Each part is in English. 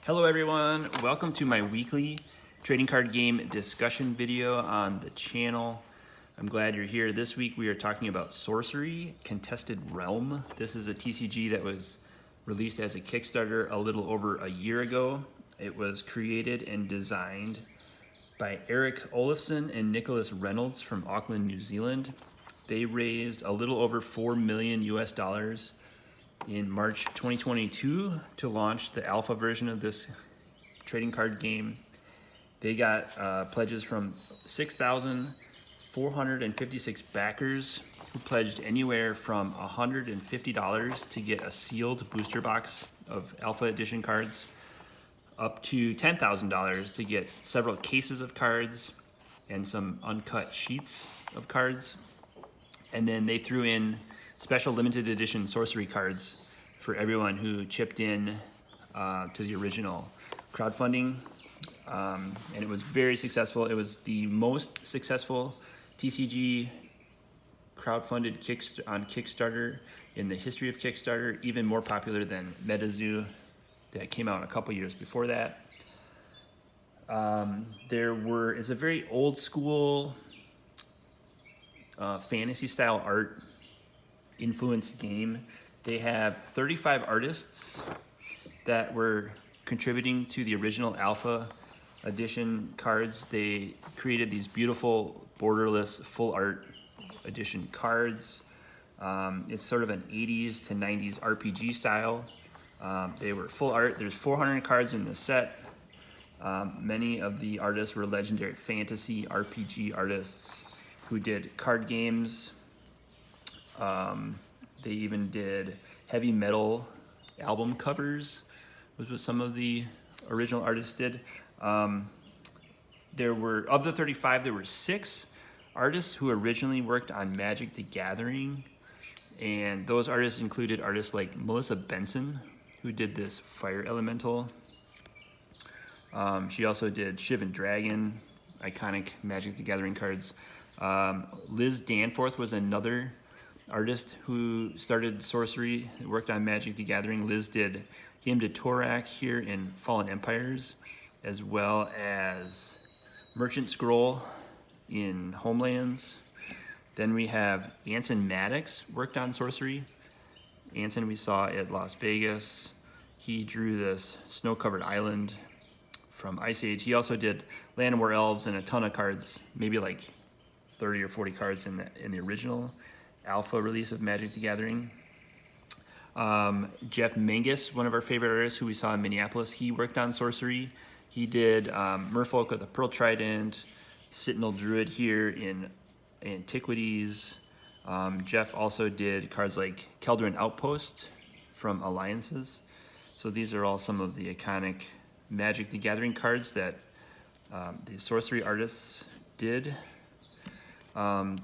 Hello everyone, welcome to my weekly trading card game discussion video on the channel. I'm glad you're here. This week we are talking about Sorcery Contested Realm. This is a TCG that was released as a Kickstarter a little over a year ago. It was created and designed by Eric Olafson and Nicholas Reynolds from Auckland, New Zealand. They raised a little over $4 million US in March 2022 to launch the alpha version of this trading card game. They got pledges from 6,456 backers who pledged anywhere from $150 to get a sealed booster box of alpha edition cards up to $10,000 to get several cases of cards and some uncut sheets of cards. And then they threw in special limited edition sorcery cards for everyone who chipped in to the original crowdfunding. And it was very successful. It was the most successful TCG crowdfunded on Kickstarter in the history of Kickstarter, even more popular than MetaZoo that came out a couple years before that. It's a very old school fantasy style art influenced game. They have 35 artists that were contributing to the original alpha edition cards. They created these beautiful borderless full art edition cards. It's sort of an 80s to 90s RPG style. They were full art. There's 400 cards in the set. Many of the artists were legendary fantasy RPG artists who did card games. They even did heavy metal album covers, was what some of the original artists did. Of the 35, there were 6 artists who originally worked on Magic the Gathering. And those artists included artists like Melissa Benson, who did this fire elemental. She also did Shiv and Dragon, iconic Magic the Gathering cards. Liz Danforth was another artist who started sorcery, worked on Magic the Gathering. Liz did Hymn to Torak here in Fallen Empires, as well as Merchant Scroll in Homelands. Then we have Anson Maddox, worked on sorcery. Anson we saw at Las Vegas. He drew this snow-covered island from Ice Age. He also did Land of War Elves and a ton of cards, maybe like 30 or 40 cards in the original alpha release of Magic the Gathering. Jeff Mangus, one of our favorite artists who we saw in Minneapolis, he worked on sorcery. He did Merfolk with the Pearl Trident, Sentinel Druid here in Antiquities. Jeff also did cards like Keldrin Outpost from Alliances. So these are all some of the iconic Magic the Gathering cards that the sorcery artists did.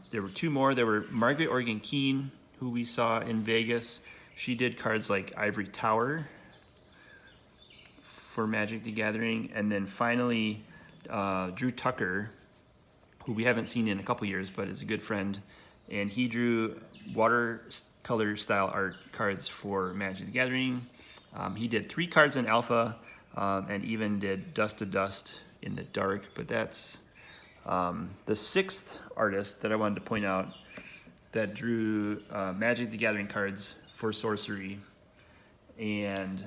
There were 2 more. There were Margaret Organ Keene, who we saw in Vegas. She did cards like Ivory Tower for Magic the Gathering. And then finally, Drew Tucker, who we haven't seen in a couple years, but is a good friend. And he drew watercolor style art cards for Magic the Gathering. He did 3 cards in alpha and even did Dust to Dust in the dark, but that's the 6th artist that I wanted to point out that drew Magic the Gathering cards for sorcery. And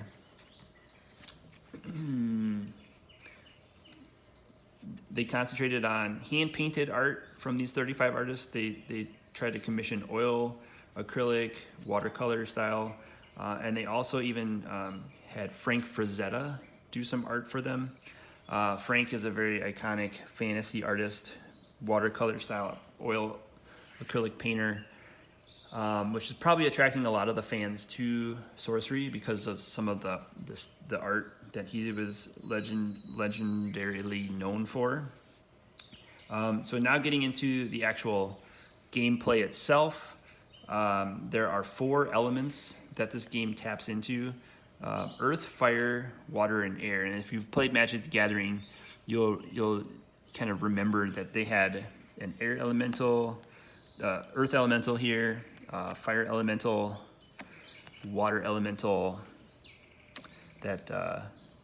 they concentrated on hand-painted art from these 35 artists. They tried to commission oil, acrylic, watercolor style, and they also even had Frank Frazetta do some art for them. Frank is a very iconic fantasy artist, watercolor style, oil acrylic painter, which is probably attracting a lot of the fans to sorcery because of some of the art that he was legendarily known for. So now getting into the actual gameplay itself, there are 4 elements that this game taps into. Earth, fire, water, and air. And if you've played Magic the Gathering, you'll kind of remember that they had an air elemental, earth elemental here, fire elemental, water elemental that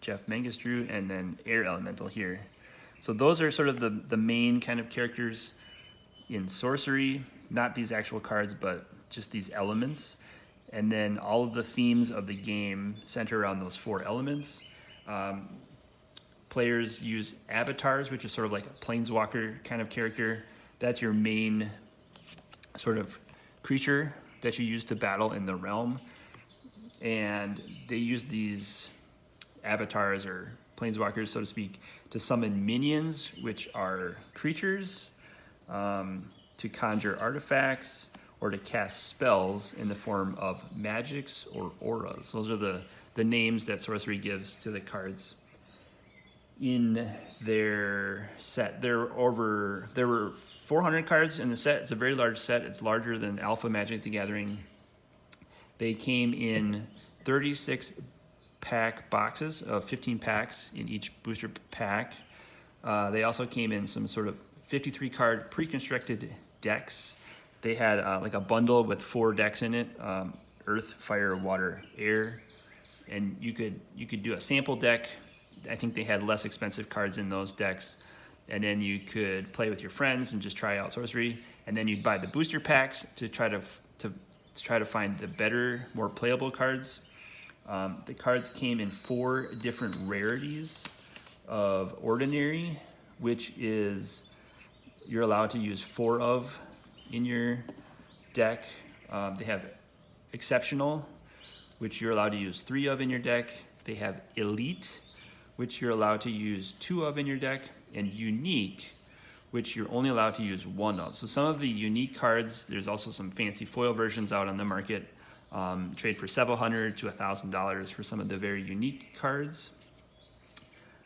Jeff Mengistrew, and then Air Elemental here. So those are sort of the main kind of characters in Sorcery, not these actual cards, but just these elements. And then all of the themes of the game center around those 4 elements. Players use avatars, which is sort of like a planeswalker kind of character. That's your main sort of creature that you use to battle in the realm. And they use these avatars or planeswalkers, so to speak, to summon minions, which are creatures, to conjure artifacts, or to cast spells in the form of magics or auras. Those are the names that Sorcery gives to the cards in their set. There were 400 cards in the set. It's a very large set. It's larger than Alpha Magic the Gathering. They came in 36 pack boxes of 15 packs in each booster pack. They also came in some sort of 53 card pre-constructed decks. They had like a bundle with 4 decks in it, earth, fire, water, air, and you could do a sample deck. I think they had less expensive cards in those decks, and then you could play with your friends and just try out Sorcery, and then you'd buy the booster packs to try to find the better, more playable cards. The cards came in 4 different rarities of Ordinary, which is you're allowed to use 4 of in your deck. They have Exceptional, which you're allowed to use 3 of in your deck. They have Elite, which you're allowed to use 2 of in your deck, and Unique, which you're only allowed to use 1 of. So some of the unique cards, there's also some fancy foil versions out on the market, trade for several hundred to $1,000 for some of the very unique cards.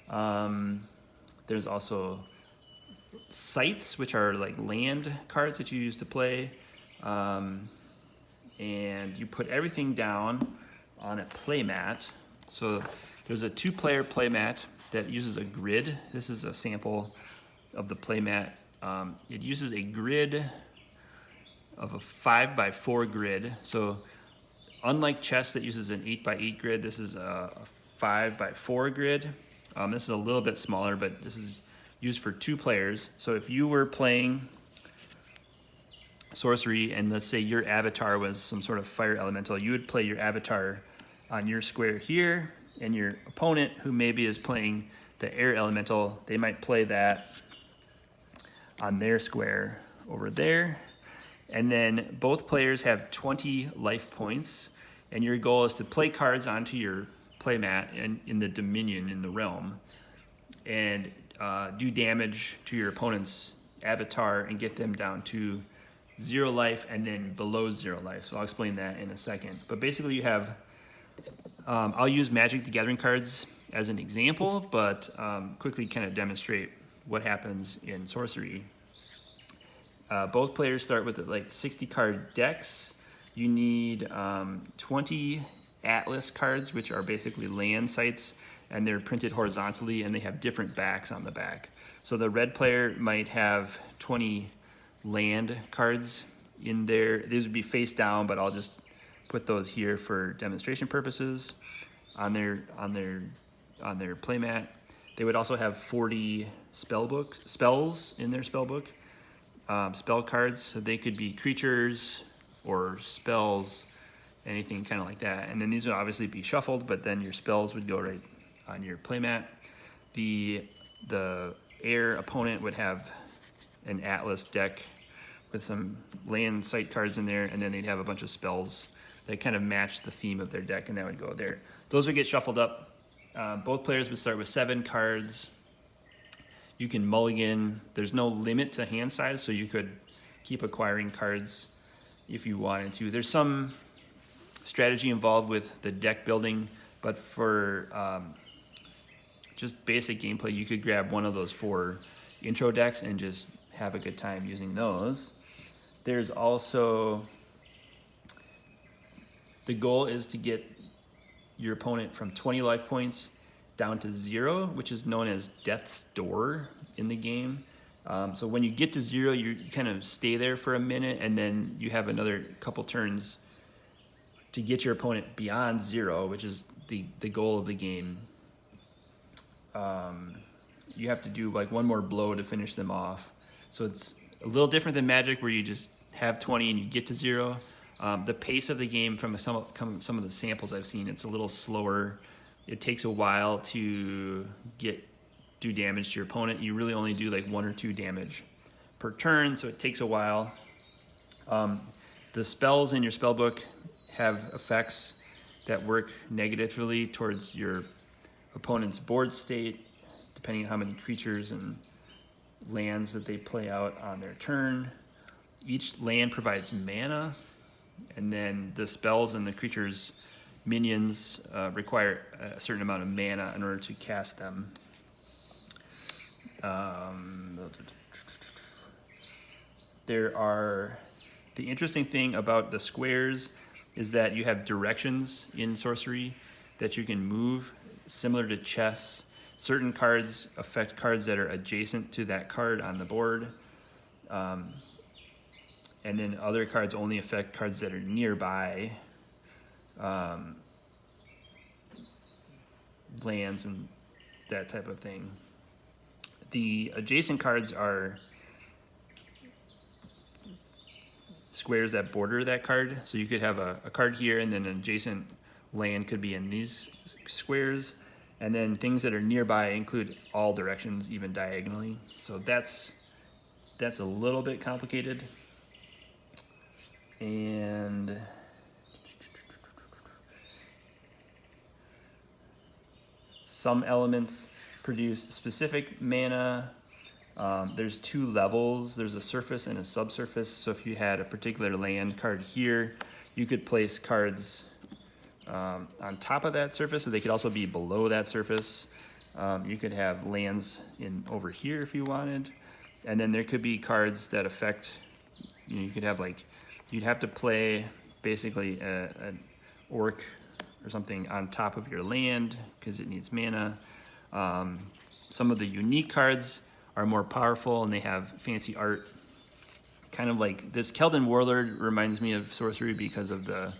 There's also sites, which are like land cards that you use to play. And you put everything down on a playmat. So there's a 2-player playmat that uses a grid. This is a sample of the playmat. It uses a grid of a 5x4 grid. So unlike chess that uses an 8x8 grid, this is a 5x4 grid. This is a little bit smaller, but this is used for 2 players. So if you were playing Sorcery and let's say your avatar was some sort of fire elemental, you would play your avatar on your square here, and your opponent, who maybe is playing the air elemental, they might play that on their square over there. And then both players have 20 life points, and your goal is to play cards onto your playmat and in the Dominion, in the realm, and do damage to your opponent's avatar and get them down to 0 life and then below 0 life. So I'll explain that in a second. But basically you have, I'll use Magic the Gathering cards as an example, but quickly kind of demonstrate what happens in Sorcery. Both players start with like 60 card decks. You need 20 Atlas cards, which are basically land sites, and they're printed horizontally and they have different backs on the back. So the red player might have 20 land cards in there. These would be face down, but I'll just put those here for demonstration purposes on their playmat. They would also have 40 spells in their spell book, spell cards. So they could be creatures or spells, anything kind of like that. And then these would obviously be shuffled, but then your spells would go right on your playmat. The air opponent would have an Atlas deck with some land site cards in there, and then they'd have a bunch of spells that kind of match the theme of their deck, and that would go there. Those would get shuffled up. Both players would start with 7 cards. You can mulligan. There's no limit to hand size, so you could keep acquiring cards if you wanted to. There's some strategy involved with the deck building, but for just basic gameplay, you could grab one of those 4 intro decks and just have a good time using those. There's also, the goal is to get your opponent from 20 life points down to 0, which is known as Death's Door in the game. So when you get to 0, you kind of stay there for a minute, and then you have another couple turns to get your opponent beyond 0, which is the goal of the game. you have to do like one more blow to finish them off. So it's a little different than Magic, where you just have 20 and you get to 0. The pace of the game, from some of the samples I've seen, it's a little slower. It takes a while to do damage to your opponent. You really only do like 1 or 2 damage per turn, so it takes a while. The spells in your spellbook have effects that work negatively towards your opponent's board state, depending on how many creatures and lands that they play out on their turn. Each land provides mana, and then the spells and the creatures' minions require a certain amount of mana in order to cast them. The interesting thing about the squares is that you have directions in Sorcery that you can move, similar to chess. Certain cards affect cards that are adjacent to that card on the board. And then other cards only affect cards that are nearby, lands and that type of thing. The adjacent cards are squares that border that card. So you could have a card here, and then an adjacent land could be in these squares. And then things that are nearby include all directions, even diagonally. So that's a little bit complicated. And some elements produce specific mana. There's 2 levels. There's a surface and a subsurface. So if you had a particular land card here, you could place cards on top of that surface, so they could also be below that surface. You could have lands over here if you wanted. And then there could be cards that affect, you could have like, you'd have to play basically an orc or something on top of your land because it needs mana. Some of the unique cards are more powerful and they have fancy art. Kind of like this Keldon Warlord reminds me of Sorcery because of the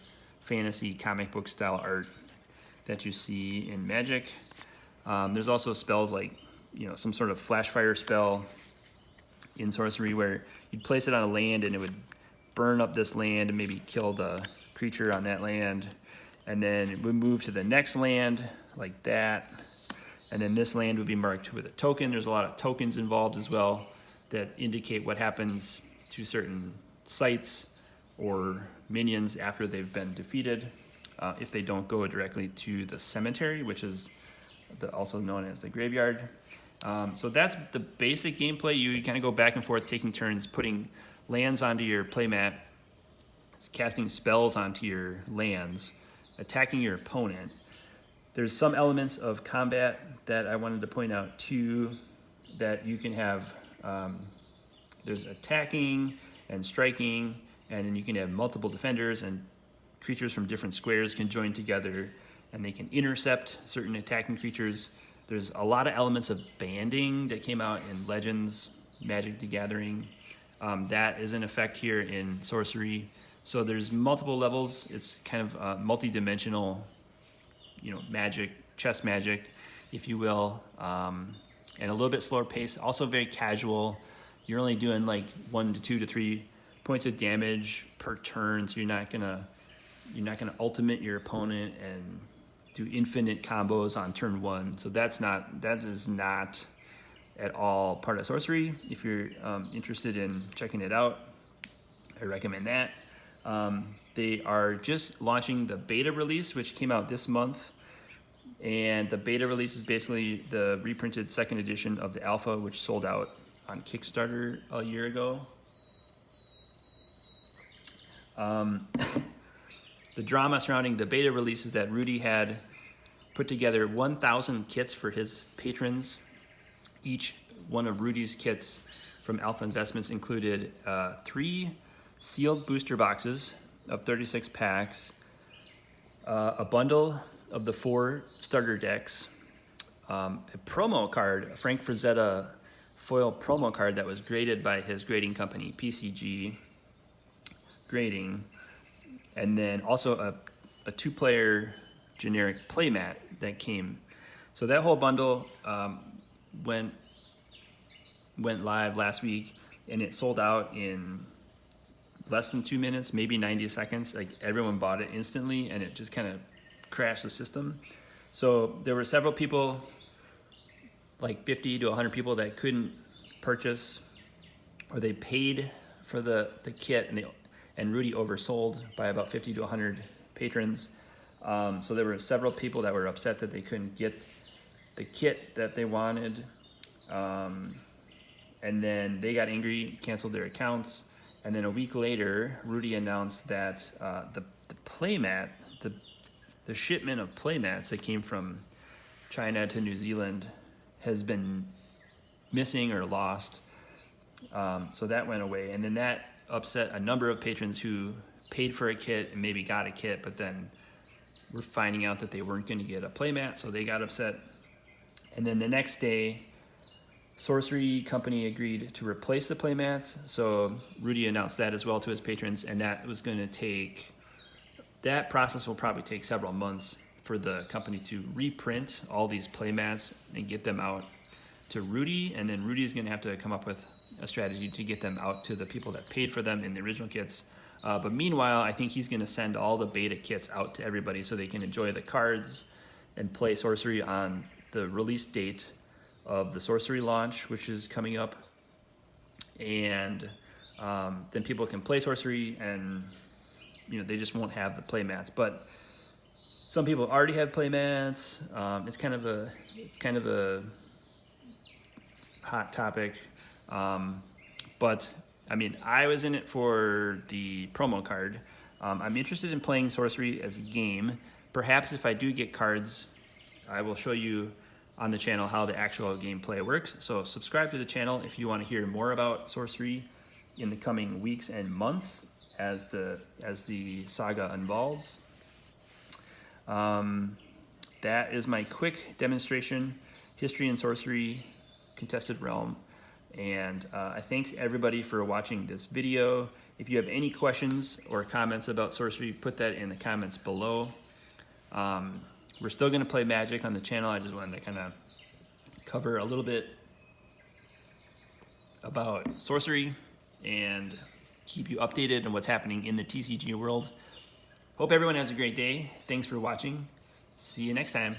fantasy comic book style art that you see in Magic. There's also spells like, some sort of flash fire spell in Sorcery where you'd place it on a land and it would burn up this land and maybe kill the creature on that land. And then it would move to the next land like that. And then this land would be marked with a token. There's a lot of tokens involved as well that indicate what happens to certain sites or minions after they've been defeated, if they don't go directly to the cemetery, which is also known as the graveyard. So that's the basic gameplay. You kind of go back and forth, taking turns, putting lands onto your playmat, casting spells onto your lands, attacking your opponent. There's some elements of combat that I wanted to point out too, that you can have. There's attacking and striking, and then you can have multiple defenders, and creatures from different squares can join together and they can intercept certain attacking creatures. There's a lot of elements of banding that came out in Legends, Magic the Gathering. That is in effect here in Sorcery. So there's multiple levels. It's kind of multi-dimensional, magic, chess magic, if you will, and a little bit slower pace. Also very casual. You're only doing like 1 to 2 to 3 points of damage per turn, so you're not gonna ultimate your opponent and do infinite combos on turn 1. So that is not at all part of Sorcery. If you're interested in checking it out, I recommend that. They are just launching the beta release, which came out this month. And the beta release is basically the reprinted 2nd edition of the alpha, which sold out on Kickstarter a year ago. The drama surrounding the beta release is that Rudy had put together 1,000 kits for his patrons. Each one of Rudy's kits from Alpha Investments included 3 sealed booster boxes of 36 packs, a bundle of the 4 starter decks, a promo card, a Frank Frazetta foil promo card that was graded by his grading company, PCG Grading, and then also a 2-player generic playmat that came So that whole bundle went live last week, and it sold out in less than 2 minutes, maybe 90 seconds. Like everyone bought it instantly, and it just kind of crashed the system. So there were several people, like 50 to 100 people, that couldn't purchase, or they paid for the kit, and Rudy oversold by about 50 to 100 patrons. So there were several people that were upset that they couldn't get the kit that they wanted. And then they got angry, canceled their accounts. And then a week later, Rudy announced that the playmat, the shipment of playmats that came from China to New Zealand has been missing or lost. So that went away. And then that upset a number of patrons who paid for a kit and maybe got a kit, but then were finding out that they weren't going to get a playmat, so they got upset. And then the next day, Sorcery Company agreed to replace the playmats. So Rudy announced that as well to his patrons, and that process will probably take several months for the company to reprint all these playmats and get them out to Rudy. And then Rudy's going to have to come up with a strategy to get them out to the people that paid for them in the original kits. But meanwhile, I think he's going to send all the beta kits out to everybody so they can enjoy the cards and play Sorcery on the release date of the Sorcery launch, which is coming up. And then people can play Sorcery, and they just won't have the playmats. But some people already have playmats. It's kind of a hot topic. But I mean, I was in it for the promo card. I'm interested in playing Sorcery as a game. Perhaps if I do get cards, I will show you on the channel how the actual gameplay works. So subscribe to the channel if you want to hear more about Sorcery in the coming weeks and months as the saga evolves. That is my quick demonstration, History and Sorcery Contested Realm. And I thank everybody for watching this video. If you have any questions or comments about Sorcery, put that in the comments below. We're still going to play Magic on the channel. I just wanted to kind of cover a little bit about Sorcery and keep you updated on what's happening in the TCG world. Hope everyone has a great day. Thanks for watching. See you next time.